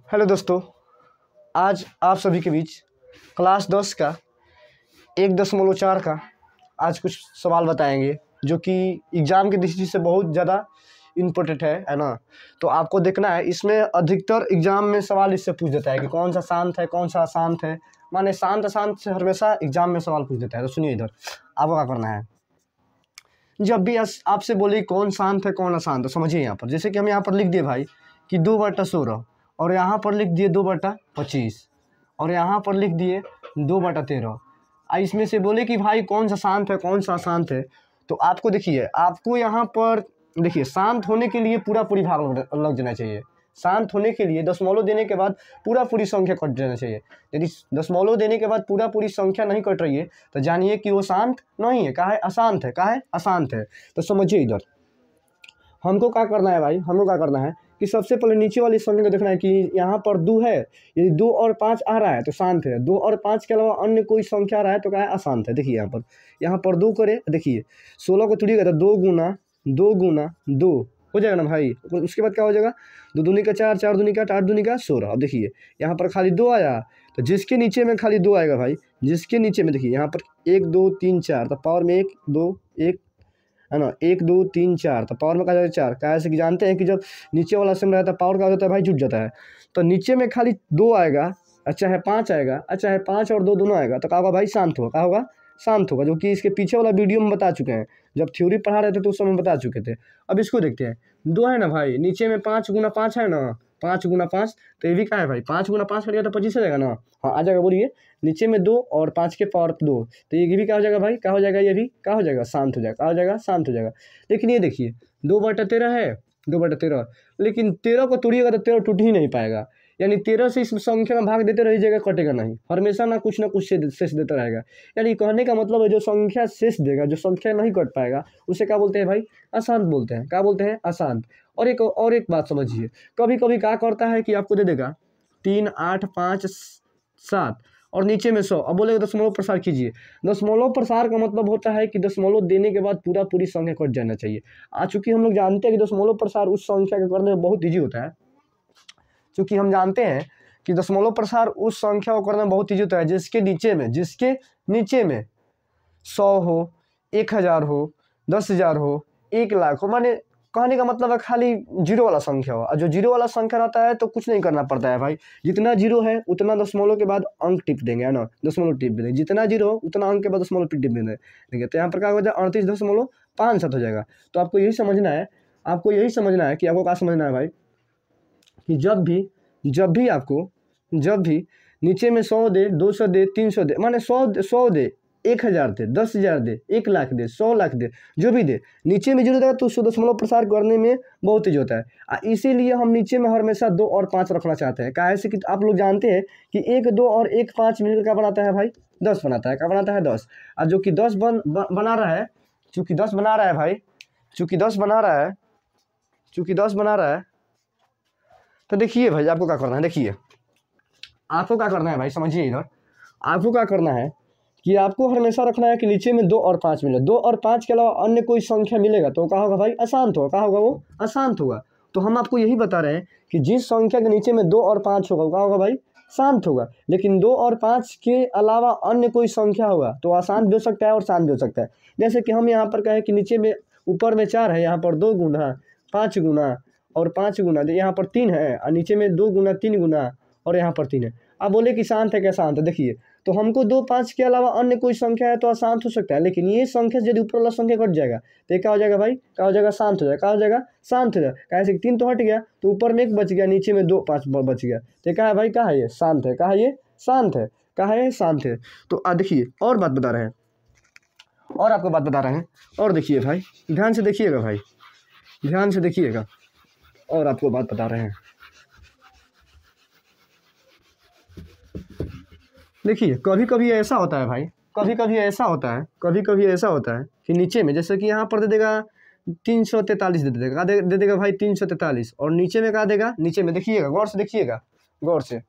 Hello दोस्तों, आज आप सभी के बीच क्लास 10 का 1.4 का आज कुछ सवाल बताएंगे जो कि एग्ज़ाम की दृष्टि से बहुत ज़्यादा इम्पोर्टेंट है ना। तो आपको देखना है, इसमें अधिकतर एग्ज़ाम में सवाल इससे पूछ देता है कि कौन सा शांत है कौन सा अशांत है। माने शांत अशांत से हमेशा एग्ज़ाम में सवाल पूछ देता है। तो सुनिए, इधर आपको क्या करना है। जब भी आपसे बोले कौन शांत है कौन अशांत है, समझिए यहाँ पर, जैसे कि हम यहाँ पर लिख दिए भाई कि 2/16 और यहाँ पर लिख दिए 2/25 और यहाँ पर लिख दिए 2/13। इसमें से बोले कि भाई कौन सा शांत है कौन सा अशांत है। तो आपको देखिए, आपको यहाँ पर देखिए, शांत होने के लिए पूरा पूरी भाग लग जाना चाहिए। शांत होने के लिए दशमलव देने के बाद पूरा पूरी संख्या कट जाना चाहिए। यदि दशमलव देने के बाद पूरा पूरी संख्या नहीं कट रही है तो जानिए कि वो शांत नहीं है, कहा है अशांत है, कहा है अशांत है। तो समझिए, इधर हमको क्या करना है भाई, हमको क्या करना है कि सबसे पहले नीचे वाली संख्या को देखना है कि यहाँ पर 2 है। यदि 2 और 5 आ रहा है तो शांत है, 2 और 5 के अलावा अन्य कोई संख्या आ रहा है तो क्या है अशांत है। देखिए यहाँ पर 2 करे, देखिए 16 को तोड़िएगा तो 2 गुना 2 गुना 2 हो जाएगा ना भाई। उसके बाद क्या हो जाएगा, 2 दूनी का 4, 4 दूनी का 8, 8 दूनी का 16। अब देखिए यहाँ पर खाली 2 आया, तो जिसके नीचे में खाली 2 आएगा भाई, जिसके नीचे में देखिए यहाँ पर 1 2 3 4, तो पावर में 1 2 1 है ना, 1 2 3 4, तो पावर में क्या जाएगा 4। कैसे कि जानते हैं कि जब नीचे वाला सेम रहता है पावर क्या हो जाता है भाई, जुट जाता है। तो नीचे में खाली 2 आएगा, अच्छा है 5 आएगा, अच्छा है 5 और 2 दोनों आएगा, तो क्या होगा भाई, शांत होगा। क्या होगा, शांत होगा, जो कि इसके पीछे वाला वीडियो में बता चुके हैं। जब थ्योरी पढ़ा रहे थे तो उस समय बता चुके थे। अब इसको देखते हैं, 2 है ना भाई, नीचे में 5 गुना 5 है ना, 5 गुना 5, तो ये भी क्या है भाई, 5 गुना 5 करिएगा तो 25 हो जाएगा ना। हाँ आ जाएगा, बोलिए। नीचे में 2 और 5 के पावर 2, तो ये भी क्या हो जाएगा भाई, क्या हो जाएगा, ये भी क्या हो जाएगा, शांत हो जाएगा। क्या हो जाएगा, शांत हो जाएगा। लेकिन ये देखिए 2/13 है, 2/13, लेकिन 13 को तोड़िएगा तो 13 टूट ही नहीं पाएगा। यानी 13 से इस संख्या में भाग देते रहिएगा, कटेगा नहीं, हमेशा ना कुछ शेष देता रहेगा। यानी कहने का मतलब है, जो संख्या शेष देगा, जो संख्या नहीं कट पाएगा, उसे क्या बोलते हैं भाई, अशांत बोलते हैं। क्या बोलते हैं, अशांत। और एक बात समझिए, कभी कभी क्या करता है कि आपको दे देगा 3 8 5 7 और नीचे में 100। अब बोलेगा दशमलव प्रसार कीजिए। दशमलव प्रसार का मतलब होता है कि दशमलव देने के बाद पूरा पूरी संख्या कट जाना चाहिए। चूंकि हम लोग जानते हैं कि दशमलव प्रसार उस संख्या के करने में बहुत ईजी होता है। चूँकि हम जानते हैं कि दशमलव प्रसार उस संख्या को करना बहुत ईजी होता है जिसके नीचे में 100 हो, 1000 हो, 10,000 हो, 1,00,000 हो। माने कहने का मतलब है खाली जीरो वाला संख्या हो। और जो जीरो वाला संख्या रहता है तो कुछ नहीं करना पड़ता है भाई, जितना जीरो है उतना दशमलव के बाद अंक टिप देंगे, है ना, दशमलव टिप देंगे। जितना जीरो हो उतना अंक के बाद दशमलव टिप देंगे। तो यहाँ पर क्या हो जाएगा, 38.57 हो जाएगा। तो आपको यही समझना है, कि आपको क्या समझना है भाई, कि जब भी नीचे में 100 दे, 200 दे, 300 दे, माने 100 दे, 1000 दे, 10,000 दे, 1,00,000 दे, 100,00,000 दे, जो भी दे, नीचे में जीरो देगा तो उसको दशमलव प्रसार करने में बहुत तेज होता है। इसीलिए हम नीचे में हमेशा 2 और 5 रखना चाहते हैं। कैसे कि आप लोग जानते हैं कि 1 2 और 1 5 मिलकर क्या बनाता है भाई, 10 बनाता है। क्या बनाता है, 10। और जो कि 10 बना रहा है, चूँकि 10 बना रहा है भाई, चूँकि 10 बना रहा है, तो देखिए भाई आपको क्या करना है, भाई समझिए, इधर आपको क्या करना है कि आपको हमेशा रखना है कि नीचे में 2 और 5 मिले। 2 और 5 के अलावा अन्य कोई संख्या मिलेगा तो क्या होगा भाई, अशांत होगा। क्या होगा, वो अशांत होगा। तो हम आपको यही बता रहे हैं कि जिस संख्या के नीचे में 2 और 5 होगा क्या होगा भाई, शांत होगा। लेकिन 2 और 5 के अलावा अन्य कोई संख्या होगा तो अशांत भी हो सकता है और शांत भी हो सकता है। जैसे कि हम यहाँ पर कहें कि नीचे में, ऊपर में 4 है, यहाँ पर 2 गुना 5 गुना और 5 गुना, यहाँ पर 3 है और नीचे में 2 गुना 3 गुना और यहाँ पर 3 है। आप बोले कि शांत है क्या, शांत है। देखिए, तो हमको 2 5 के अलावा अन्य कोई संख्या है तो अशांत हो सकता है, लेकिन ये संख्या यदि ऊपर वाला संख्या कट जाएगा तो ये क्या हो जाएगा भाई, क्या हो जाएगा, शांत हो जाएगा। क्या हो जाएगा, शांत हो जाएगा। कैसे कि 3 तो हट गया तो ऊपर में 1 बच गया, नीचे में 2 5 बच गया, तो क्या है भाई, क्या है ये, शांत है। क्या है ये, शांत है। क्या है, शांत है। तो देखिए और बात बता रहे हैं, और आपको बात बता रहे हैं, और देखिए भाई, ध्यान से देखिएगा भाई, ध्यान से देखिएगा, और आपको बात बता रहे हैं। देखिए कभी कभी ऐसा होता है भाई, कभी कभी ऐसा होता है कि नीचे में, जैसे कि यहाँ पर दे देगा 343 दे देगा भाई, 343, और नीचे में क्या देगा, नीचे में देखिएगा, गौर से देखिएगा, गौर से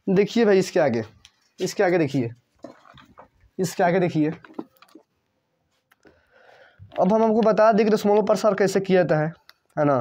देखिए भाई, इसके आगे देखिए, इसके आगे देखिए। अब हम आपको बता दें कि दशमलव प्रसार कैसे किया जाता है ना।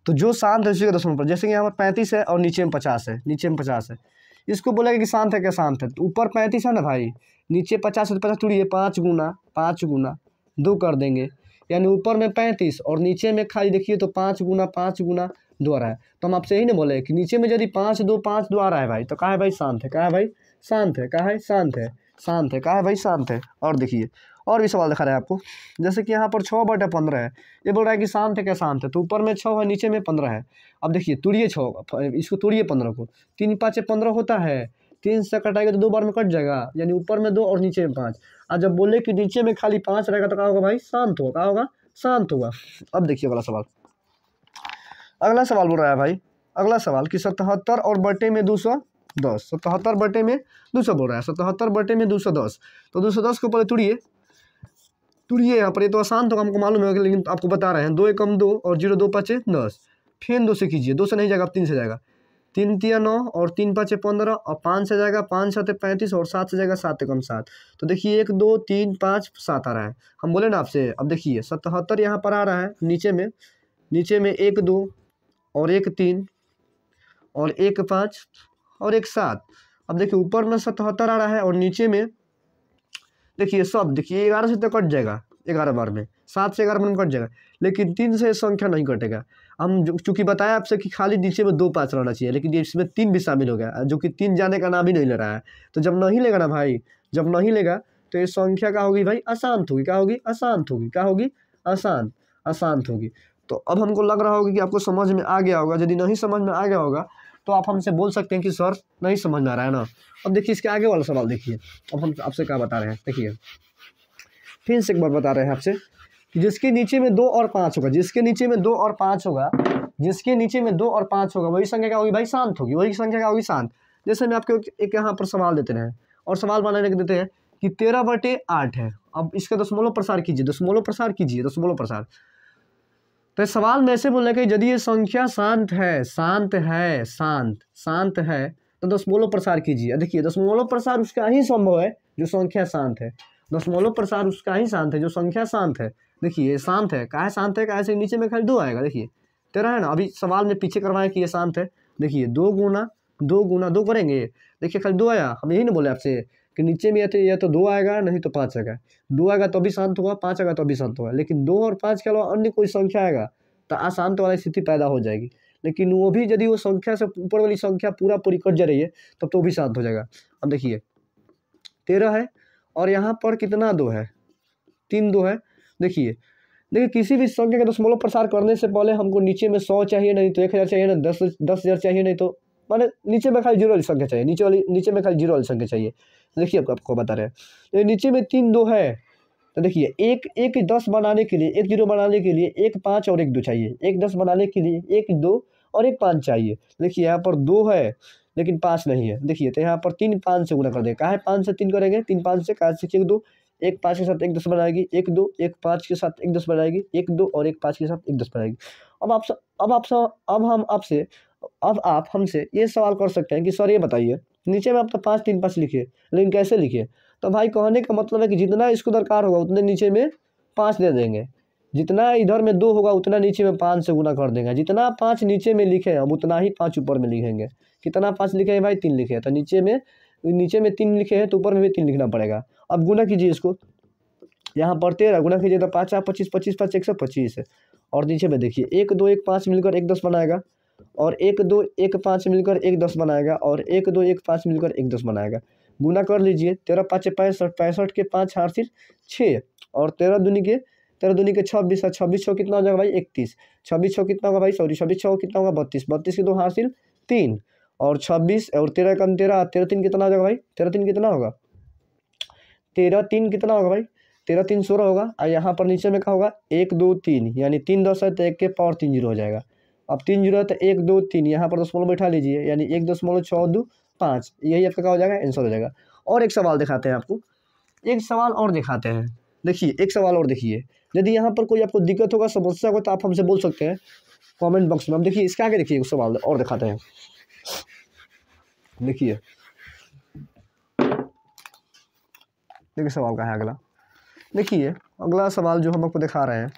तो जो शांत है उसी का दशमलव पर, जैसे कि यहाँ पर 35 है और नीचे में 50 है, नीचे में 50 है, इसको बोलेगा कि शांत है क्या, शांत है। तो ऊपर 35 है ना भाई, नीचे 50 है तो 50 तोड़िए, 5 गुना 2 कर देंगे, यानी ऊपर में 35 और नीचे में खाली देखिए तो 5 गुना 2 आ रहा है। तो हम आपसे यही नहीं बोले कि नीचे में यदि 5 2 आ रहा है भाई, तो कहा है भाई शांत है, कहा है भाई शांत है, कहा है शांत है, शांत है, कहा है भाई शांत है। और देखिए और भी सवाल दिखा रहा है आपको, जैसे कि यहाँ पर 6/15 है, ये बोल रहा है कि शांत है क्या, शांत है। तो ऊपर में 6 है, नीचे में 15 है। अब देखिए तोड़िए 6, इसको तोड़िए 15 को, 3 5 15 होता है, 3 से कटाएगा तो 2 बार में कट जाएगा, यानी ऊपर में 2 और नीचे में 5। और जब बोले कि नीचे में खाली 5 रहेगा तो क्या होगा भाई, शांत होगा, क्या होगा, शांत होगा। अब देखिए अगला सवाल, अगला सवाल बोल रहा है भाई, अगला सवाल कि 77 और बटे में 210, 77 बटे में 200 बोल रहा है, 77 बटे में 210। तो 210 को पहले तोड़िए यहाँ पर, ये तो आसान तो हमको मालूम है, लेकिन आपको बता रहे हैं। 2 एकम 2 और 0 2 5 10, फिर 2 से कीजिए, 2 से नहीं जाएगा, अब 3 से जाएगा, 3 3 9 और 3 5 15 और 5 से जाएगा, 5 7 35 और 7 से जाएगा, 7 एकम 7। तो देखिए 1 2 3 5 7 आ रहा है, हम बोले ना आपसे। अब देखिए 77 यहाँ पर आ रहा है, नीचे में 1 2 और 1 3 और 1 5 और 1 7। अब देखिए ऊपर में 77 आ रहा है और नीचे में देखिए सब, देखिए 11 से तो कट जाएगा, 11 बार में, 7 से 11 बार में कट जाएगा, लेकिन 3 से संख्या नहीं कटेगा। हम चूंकि बताया आपसे कि खाली नीचे में 2 5 रहना चाहिए, लेकिन इसमें 3 भी शामिल हो गया, जो कि 3 जाने का नाम ही नहीं ले रहा है। तो जब नहीं लेगा ना भाई, जब नहीं लेगा तो ये संख्या क्या होगी भाई, अशांत होगी, क्या होगी, अशांत होगी, क्या होगी, अशांत होगी। तो अब हमको लग रहा होगा कि आपको समझ में आ गया होगा। यदि नहीं समझ में आ गया होगा तो आप हमसे बोल सकते हैं कि सर नहीं समझ में आ रहा है ना। अब देखिए इसके आगे वाला सवाल देखिए, अब हम आपसे क्या बता रहे हैं, देखिए फिर से एक बार बता रहे हैं आपसे कि जिसके नीचे में 2 और 5 होगा, जिसके नीचे में 2 और 5 होगा, जिसके नीचे में 2 और 5 होगा, वही संख्या क्या होगी भाई, शांत होगी, वही संख्या क्या होगी, शांत। जैसे मैं आपको एक यहाँ पर सवाल देते हैं और सवाल बनाने के देते हैं कि 13/8 है। अब इसका दशमलव प्रसार कीजिए, दशमलव प्रसार कीजिए, दशमलव प्रसार। तो सवाल में ऐसे बोलना कि यदि ये संख्या शांत है, शांत है, शांत है, तो दशमलव प्रसार कीजिए। देखिए दशमलव प्रसार उसका ही संभव है जो संख्या शांत है, दशमलव प्रसार उसका ही शांत है जो संख्या शांत है। देखिए ये शांत है, काहे शांत है, काहे से नीचे में खाली 2 आएगा, देखिए 13 है ना। अभी सवाल में पीछे करवाएं कि ये शांत है, देखिए 2 गुना 2 करेंगे, देखिए खाली 2 आया। हम यही ना बोले आपसे कि नीचे में या तो 2 आएगा, नहीं तो 5 आएगा। 2 आएगा तो भी शांत होगा, 5 आएगा तो भी शांत होगा, लेकिन 2 और 5 के अलावा अन्य कोई संख्या आएगा तो अशांत वाली स्थिति पैदा हो जाएगी। लेकिन वो भी यदि वो संख्या से ऊपर वाली संख्या पूरी कट जा रही है तब तो भी शांत हो जाएगा। अब देखिए 13 है और यहाँ पर कितना 2 है, 3 2 है। देखिए किसी भी संख्या का दशमलव प्रसार करने से पहले हमको नीचे में 100 चाहिए, नहीं तो 1000 चाहिए, ना 10,000 चाहिए, नहीं तो माने नीचे में खाली 0 वाली संख्या चाहिए, नीचे में खाली 0 वाली संख्या चाहिए। देखिए आपको बता रहे हैं, तो नीचे में 3 2 है। तो देखिए एक 10 बनाने के लिए, 1 0 बनाने के लिए 1 5 और 1 2 चाहिए, 1 10 बनाने के लिए 1 2 और 1 5 चाहिए। देखिए यहाँ पर 2 है लेकिन 5 नहीं है। देखिए तो यहाँ पर 3 5 से गुना कर देगा, कहा है 5 से 3 करेंगे, 3 5 से, कहा से 1 2, 1 5 के साथ 1 10 बनाएगी, 1 2 1 5 के साथ 1 10 बनाएगी, 1 2 और 1 5 के साथ 1 10 बनाएगी। अब आप हमसे ये सवाल कर सकते हैं कि सर ये बताइए, नीचे में आप तो 5 3 5 लिखिए, लेकिन कैसे लिखिए। तो भाई कहने का मतलब है कि जितना इसको दरकार होगा उतने नीचे में 5 दे देंगे, जितना इधर में 2 होगा उतना नीचे में 5 से गुना कर देंगे। जितना 5 नीचे में लिखे हम उतना ही 5 ऊपर में लिखेंगे। कितना 5 लिखे हैं भाई, 3 लिखे हैं, तो नीचे में 3 लिखे हैं तो ऊपर में भी 3 लिखना पड़ेगा। अब गुना कीजिए इसको, यहाँ पर 13 गुना कीजिए तो 5 25 25 5 125 है। और नीचे में देखिए 1 2 1 5 मिलकर 1 10 बनाएगा, और 1 2 1 5 मिलकर 1 10 बनाएगा, और 1 2 1 5 मिलकर 1 10 बनाएगा। गुना कर लीजिए, 13 5 65, 65 के 5 हासिल 6, और 13 दूनी के 26, 26 6 कितना हो जाएगा भाई 31, 26 6 कितना होगा भाई, सॉरी 26 6 कितना होगा 32, 32 के 2 हासिल 3, और 26 और 13 कम 13, 13 3 कितना हो जाएगा भाई, 13 3 कितना होगा, 13 3 कितना होगा भाई, 13 3 16 होगा। और यहाँ पर नीचे में क्या होगा 1 2 3, यानी 3 10 है तो 1 के पावर 3 0 हो जाएगा। अब 3 0 है तो 1 2 3, यहाँ पर दशमलव बैठा लीजिए, यानी 1.625, यही आपका क्या हो जाएगा, आंसर हो जाएगा। और एक सवाल दिखाते हैं आपको, एक सवाल और दिखाते हैं। देखिए एक सवाल और देखिए, यदि यहाँ पर कोई आपको दिक्कत होगा, समस्या होगा, तो आप हमसे बोल सकते हैं कमेंट बॉक्स में। अब देखिए इसके आगे देखिए एक सवाल और दिखाते हैं। देखिए सवाल का है अगला। देखिए अगला सवाल जो हम आपको दिखा रहे हैं,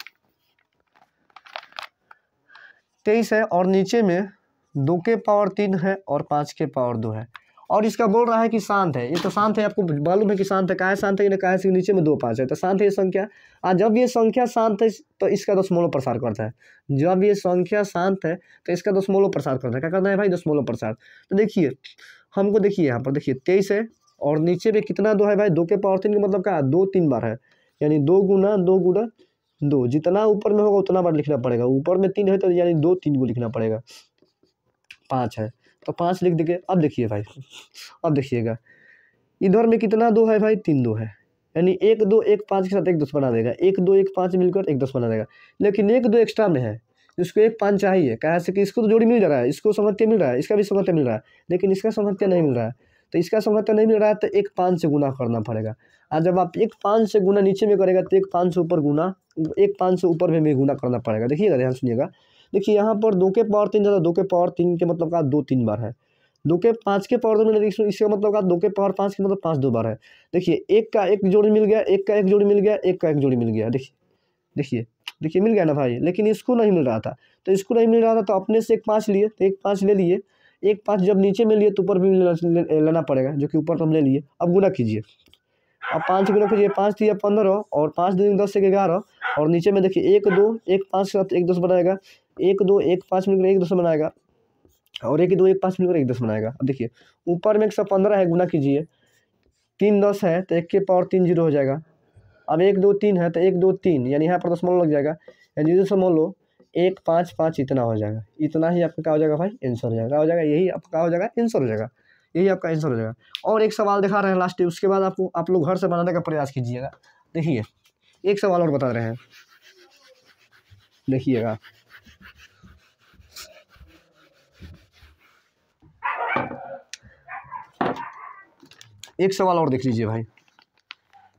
23 है और नीचे में 2 के पावर 3 है और 5 के पावर 2 है। और इसका बोल रहा है कि शांत है। ये तो शांत है, आपको मालूम है कि शांत है। काहे शांत है? ना काहे से नीचे में 2 5 है तो शांत है ये संख्या। और जब ये संख्या शांत है तो इसका दशमलव प्रसार करता है। जब ये संख्या शांत है तो इसका दशमलव प्रसार करता है। क्या करना है भाई? दशमलव प्रसार। तो देखिए हमको, देखिए यहाँ पर देखिए 23 है और नीचे में कितना 2 है भाई? 2 के पावर 3 का मतलब क्या? 2 3 बार है, यानी 2 गुना 2 गुना 2। जितना ऊपर में होगा उतना बार लिखना पड़ेगा। ऊपर में 3 है तो यानी 2 3 को लिखना पड़ेगा। 5 है तो 5 लिख देंगे। अब देखिए भाई, अब देखिएगा इधर में कितना 2 है भाई? 3 2 है, यानी 1 2 1 5 के साथ 1 10 बना देगा। 1 2 1 5 मिलकर 1 10 बना देगा। लेकिन 1 2 एक्स्ट्रा में है, इसको 1 5 चाहिए। कहा से कि इसको तो जोड़ी मिल जा रहा है, इसको संगत्य मिल रहा है, इसका भी संगत्य मिल रहा है, लेकिन इसका संगत्य नहीं मिल रहा है। तो इसका संगत्य नहीं मिल रहा है तो 1 5 से गुना करना पड़ेगा। और जब आप 1 5 से गुना नीचे में करेगा तो 1 5 से ऊपर गुना, 1 5 से ऊपर में भी गुना करना पड़ेगा। देखिएगा, ध्यान सुनिएगा। देखिए यहाँ पर 2 के पावर 3 ज़्यादा 2 के पावर 3 के मतलब का 2 3 बार है। 2 के 5 के पावर 2 में इसका मतलब का 2 के पावर 5 के मतलब 5 2 बार है। देखिए 1 का 1 जोड़ी मिल गया, 1 का 1 जोड़ी मिल गया, 1 का 1 जोड़ी मिल गया। देखिए देखिए देखिए मिल गया ना भाई। लेकिन इसको नहीं मिल रहा था, तो इसको नहीं मिल रहा था तो अपने से 1 5 लिए, तो 1 5 ले लिए। 1 5 जब नीचे में लिए तो ऊपर भी लेना पड़ेगा, जो कि ऊपर तो हम ले लिए। अब गुना कीजिए, अब 5 गुना कीजिए। 5 दिया 15 और 5 दूनी 10 से 11 और नीचे में देखिए 1 2 1 5 के साथ 1 10 बनाएगा। 1 2 1 5 मिलकर 1 10 बनाएगा और 1 2 1 5 मिलकर 1 10 बनाएगा। अब देखिए ऊपर में 115 है, गुना कीजिए। 3 10 है तो 1 के पावर 3 0 हो जाएगा। अब 1 2 3 है तो 1 2 3, यानी यहाँ पर दशमलव लग जाएगा, यानी दशमलव 1 5 5 इतना हो जाएगा। इतना ही आपका क्या हो जाएगा भाई? आंसर हो जाएगा। क्या हो जाएगा? यही आपका क्या हो जाएगा? आंसर हो जाएगा। यही आपका आंसर हो जाएगा। और एक सवाल दिखा रहे हैं लास्ट, उसके बाद आपको आप लोग घर से बनाने का प्रयास कीजिएगा। देखिए एक सवाल और बता रहे हैं, देखिएगा। एक सवाल और देख लीजिए भाई,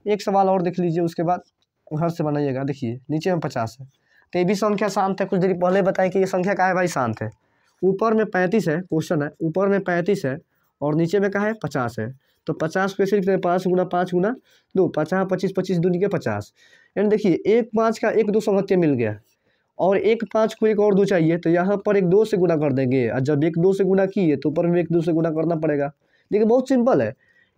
एक सवाल और देख लीजिए, उसके बाद घर से बनाइएगा। देखिए नीचे में 50 है तो ये भी संख्या शांत है। कुछ देर पहले बताएं कि ये संख्या क्या है भाई? शांत है। ऊपर में 35 है, क्वेश्चन है, ऊपर में 35 है और नीचे में क्या है? 50 है। तो 50 को कैसे लिखते हैं? 5 गुना 5 गुना 2, 50 25 25 दूनी के 50। यानी देखिए 1 5 का 1 2 संगत्य मिल गया और 1 5 को 1 और 2 चाहिए, तो यहाँ पर 1 2 से गुना कर देंगे। और जब 1 2 से गुना किए तो ऊपर में 1 2 से गुना करना पड़ेगा। देखिए बहुत सिंपल है।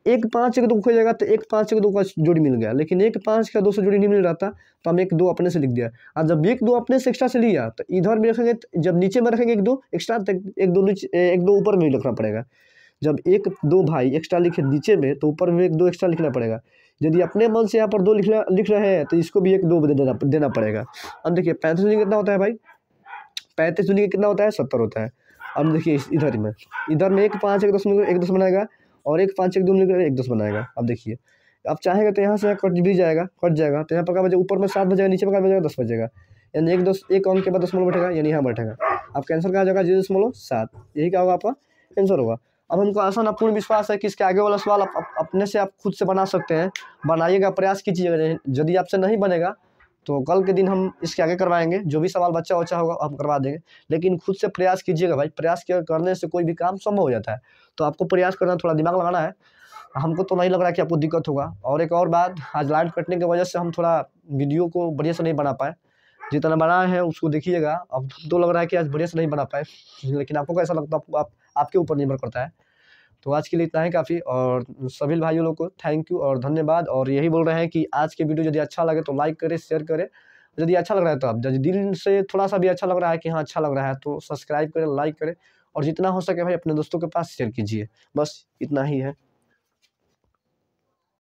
1 5 1 2 हो जाएगा तो 1 5 1 2 का जोड़ी मिल गया, लेकिन 1 5 का 2 से जोड़ी नहीं मिल रहा था तो हम 1 2 अपने से लिख दिया। और जब 1 2 अपने से एक्स्ट्रा से लिया तो इधर भी रखेंगे, जब नीचे में रखेंगे 1 2 एक्स्ट्रा तो 1 2 1 2 ऊपर में भी लिखना पड़ेगा। जब 1 2 भाई एक्स्ट्रा लिखे नीचे में तो ऊपर में 1 2 एक्स्ट्रा लिखना पड़ेगा। यदि अपने मन से यहाँ पर 2 लिख रहे हैं तो इसको भी 1 2 देना पड़ेगा। अब देखिए 35 दूनी कितना होता है भाई? 35 दूनी कितना होता है? 70 होता है। अब देखिए इधर में 1 5 1 10 मिलकर 1 10 बनाएगा और 1 5 1 2 मिलकर 1 10 बनाएगा। अब देखिए अब चाहेगा तो यहाँ से कट भी जाएगा, कट जाएगा तो यहाँ पर क्या बचेगा? ऊपर में 7 बचेगा, नीचे में क्या बचेगा? 10 बचेगा। यानी 1 10 1 अंक के बाद दशमलव बैठेगा, यानी यहाँ बैठेगा। आपका आंसर क्या हो जाएगा? 0.7। यही क्या होगा? आपका आंसर होगा। अब हमको आशा ना पूर्ण विश्वास है कि इसके आगे वाला सवाल आप अपने से आप खुद से बना सकते हैं। बनाइएगा, प्रयास कीजिएगा। यदि आपसे नहीं बनेगा तो कल के दिन हम इसके आगे करवाएंगे। जो भी सवाल बच्चा होगा हम करवा देंगे, लेकिन खुद से प्रयास कीजिएगा भाई। प्रयास करने से कोई भी काम संभव हो जाता है। तो आपको प्रयास करना, थोड़ा दिमाग लगाना है। हमको तो नहीं लग रहा है कि आपको दिक्कत होगा। और एक और बात, आज लाइट कटने की वजह से हम थोड़ा वीडियो को बढ़िया से नहीं बना पाए। जितना बनाए हैं उसको देखिएगा। अब तो लग रहा है कि आज बढ़िया से नहीं बना पाए, लेकिन आपको कैसा लगता है आपके ऊपर निर्भर करता है। तो आज के लिए इतना ही काफ़ी। और सभी भाइयों लोग को थैंक यू और धन्यवाद। और यही बोल रहे हैं कि आज के वीडियो यदि अच्छा लगे तो लाइक करें, शेयर करें। यदि अच्छा लग रहा है तो आप, यदि दिल से थोड़ा सा भी अच्छा लग रहा है कि हाँ अच्छा लग रहा है, तो सब्सक्राइब करें, लाइक करें और जितना हो सके भाई अपने दोस्तों के पास शेयर कीजिए। बस इतना ही है।